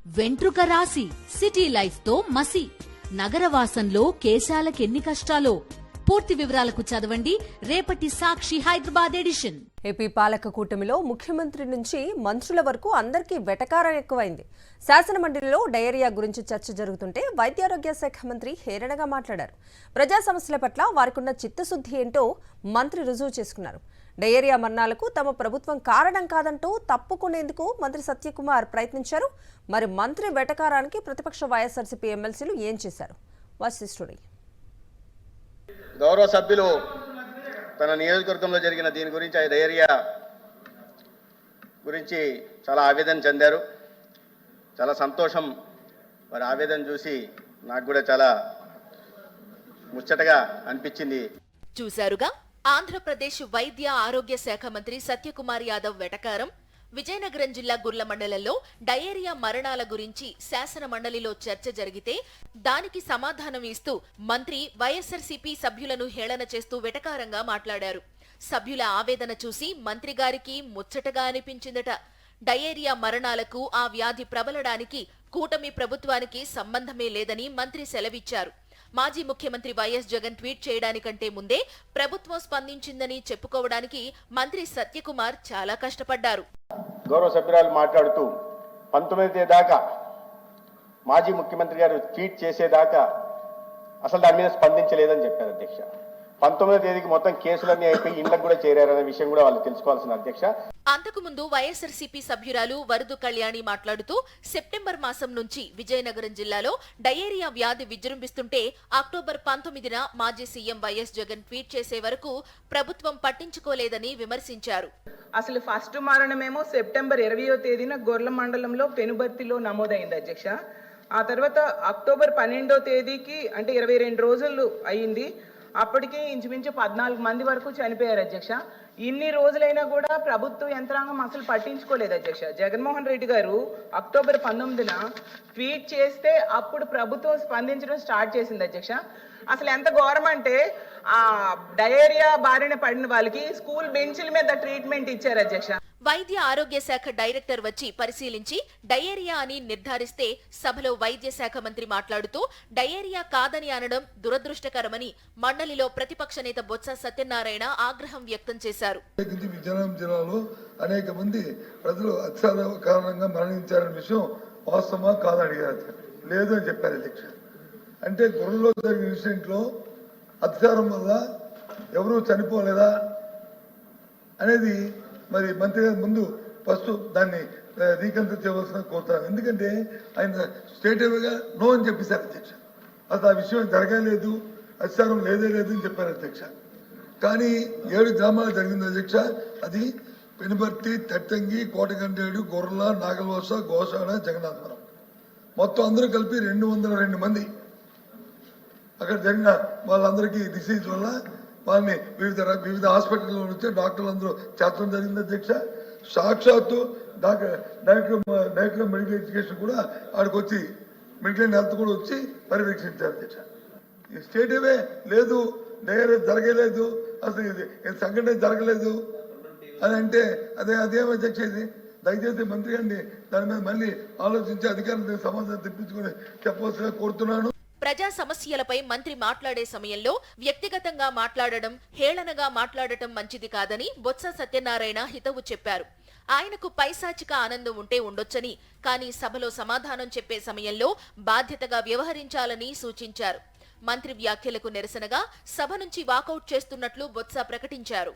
వెంట్రుక రాసి city life తో మసి నగరవాసంలో కేశాలకెన్ని కష్టాలో. పూర్తి వివరాలకు చదవండి రేపటి సాక్షి హైదరాబాద్ ఎడిషన్. ఏపీ పాలక కూటమిలో ముఖ్యమంత్రి నుంచి మంత్రుల వరకు అందరికీ వెటకారం ఎక్కువైంది. శాసనమండలిలో డయేరియా గురించి చర్చ జరుగుతుంటే వైద్యారోగ్య శాఖ మంత్రి హేళనగా మాట్లాడారు. ప్రజా సమస్యల పట్ల వారికున్న చిత్తశుద్ధి ఏంటో మంత్రి రుజువు చేసుకున్నారు. డయేరియా మరణాలకు తమ ప్రభుత్వం కారణం కాదంటూ తప్పుకునేందుకు మంత్రి సత్యకుమార్ ప్రయత్నించారు. మరి మంత్రి వెటకారానికి ప్రతిపక్ష వైఎస్ఆర్సీపీ ఎమ్మెల్సీలు ఏం చేశారు? Watch the story. గౌరవ సభ్యులు తన నియోజకవర్గంలో జరిగిన దీని గురించి ఆ డయేరియా గురించి చాలా ఆవేదన చెందారు. చాలా సంతోషం. వారి ఆవేదన చూసి నాకు కూడా చాలా ముచ్చటగా అనిపించింది. చూశారుగా ఆంధ్రప్రదేశ్ వైద్య ఆరోగ్య శాఖ మంత్రి సత్యకుమార్ యాదవ్ వెటకారం. విజయనగరం జిల్లా గుర్ల మండలంలో డయేరియా మరణాల గురించి శాసన మండలిలో చర్చ జరిగితే దానికి సమాధానం ఇస్తూ మంత్రి వైఎస్ఆర్సీపీ సభ్యులను హేళన చేస్తూ వెటకారంగా మాట్లాడారు. సభ్యుల ఆవేదన చూసి మంత్రి గారికి ముచ్చటగా అనిపించిందట. డయేరియా మరణాలకు ఆ వ్యాధి ప్రబలడానికి కూటమి ప్రభుత్వానికి సంబంధమే లేదని మంత్రి సెలవిచ్చారు. మాజీ ముఖ్యమంత్రి వైఎస్ జగన్ ట్వీట్ చేయడానికంటే ముందే ప్రభుత్వం స్పందించిందని చెప్పుకోవడానికి మంత్రి సత్యకుమార్ చాలా కష్టపడ్డారు. గౌరవ సభ్యురాలు మాట్లాడుతూ 19 తేదీ దాకా మాజీ ముఖ్యమంత్రి గారు ట్వీట్ చేసేదాకా అసలు దాని మీద స్పందించలేదని చెప్పారు అధ్యక్ష. 19వ తేదీకి మొత్తం కేసులన్నీ అయిపోయి ఇళ్లకు కూడా చేరారనే విషయం కూడా వాళ్ళు తెలుసుకోవాల్సిన అధ్యక్ష. అంతకుముందు వైఎస్ఆర్సీపీ సభ్యురాలు వరదు కళ్యాణి మాట్లాడుతూ సెప్టెంబర్ మాసం నుంచి విజయనగరం జిల్లాలో డయేరియా వ్యాధి విజృంభిస్తుంటే అక్టోబర్ 19న మాజీ సీఎం వైఎస్ జగన్ ట్వీట్ చేసే వరకు ప్రభుత్వం పట్టించుకోలేదని విమర్శించారు. అసలు ఫస్ట్ మరణమేమో సెప్టెంబర్ 20వ తేదీన గొర్ల మండలంలో పెనుబర్తిలో నమోదైంది అధ్యక్ష. ఆ తర్వాత అక్టోబర్ 12వ తేదీకి అంటే 22 రోజులు అయింది. అప్పటికే ఇంచుమించు 14 మంది వరకు చనిపోయారు అధ్యక్ష. ఇన్ని రోజులైనా కూడా ప్రభుత్వ యంత్రాంగం అసలు పట్టించుకోలేదు అధ్యక్ష. జగన్మోహన్ రెడ్డి గారు అక్టోబర్ 19న ట్వీట్ చేస్తే అప్పుడు ప్రభుత్వం స్పందించడం స్టార్ట్ చేసింది అధ్యక్ష. అసలు ఎంత ఘోరం అంటే ఆ డయేరియా బారిన పడిన వాళ్ళకి స్కూల్ బెంచ్ల మీద ట్రీట్మెంట్ ఇచ్చారు అధ్యక్ష. వైద్య ఆరోగ్య శాఖ డైరెక్టర్ వచ్చి పరిశీలించి డయేరియా అని నిర్ధారిస్తే సభలో వైద్య శాఖ మంత్రి మాట్లాడుతూ డయేరియా కాదని అనడం దురదృష్టకరమని మండలిలో ప్రతిపక్ష నేత బొత్స సత్యనారాయణ ఆగ్రహం వ్యక్తం చేశారు. విజయనగరం జిల్లాలో అనేక మంది ప్రజలు అత్యాచార కారణంగా మరణించారనే విషయం వాస్తవమా కాదని అడిగారు. లేదు అని చెప్పారు అధ్యక్ష. అంటే గొర్రెలో జరిగిన ఇన్సిడెంట్ లో అత్యాచారం వల్ల ఎవరూ చనిపోలేదా అనేది మరి మంత్రి గారి ముందు ఫస్ట్ దాన్ని రీకన్సిడర్ చేయవలసిన కోరుతాను. ఎందుకంటే ఆయన స్టేట్గా నో అని చెప్పేశారు అధ్యక్ష. అసలు ఆ విషయం జరగలేదు, అత్యాచారం లేదే లేదు అని చెప్పారు అధ్యక్ష. కానీ 7 గ్రామాలు జరిగింది అధ్యక్ష. అది పెనుబర్తి, తట్టంగి, కోటగంటేడు, గొర్రెల, నాగలవలస, గోసాడ, జగన్నాథపురం మొత్తం అందరూ కలిపి 202 మంది అక్కడ జరిగిన వాళ్ళందరికీ డిసీజ్ వల్ల వాళ్ళని వివిధ హాస్పిటల్లో నుంచి డాక్టర్లు అందరూ చేర్చడం జరిగింది అధ్యక్ష. సాక్షాత్తు డైరెక్టర్ మెడికల్ ఎడ్యుకేషన్ కూడా ఆడికి వచ్చి మెడికల్ హెల్త్ కూడా వచ్చి పర్యవేక్షించారు అధ్యక్ష. ఈ స్టేటివే లేదు, డైరీ జరగలేదు, అసలు ఇది సంఘటన జరగలేదు అని అంటే అదేం అధ్యక్ష. ఇది దయచేసి మంత్రి గారిని దాని మీద మళ్ళీ ఆలోచించి అధికారులకు సమాధానం తెప్పించుకొని చెప్పవలసిగా కోరుతున్నాను. ప్రజా సమస్యలపై మంత్రి మాట్లాడే సమయంలో వ్యక్తిగతంగా మాట్లాడడం, హేళనగా మాట్లాడటం మంచిది కాదని బొత్స సత్యనారాయణ హితవు చెప్పారు. ఆయనకు పైశాచిక ఆనందం ఉంటే ఉండొచ్చని, కానీ సభలో సమాధానం చెప్పే సమయంలో బాధ్యతగా వ్యవహరించాలని సూచించారు. మంత్రి వ్యాఖ్యలకు నిరసనగా సభ నుంచి వాకౌట్ చేస్తున్నట్లు బొత్స ప్రకటించారు.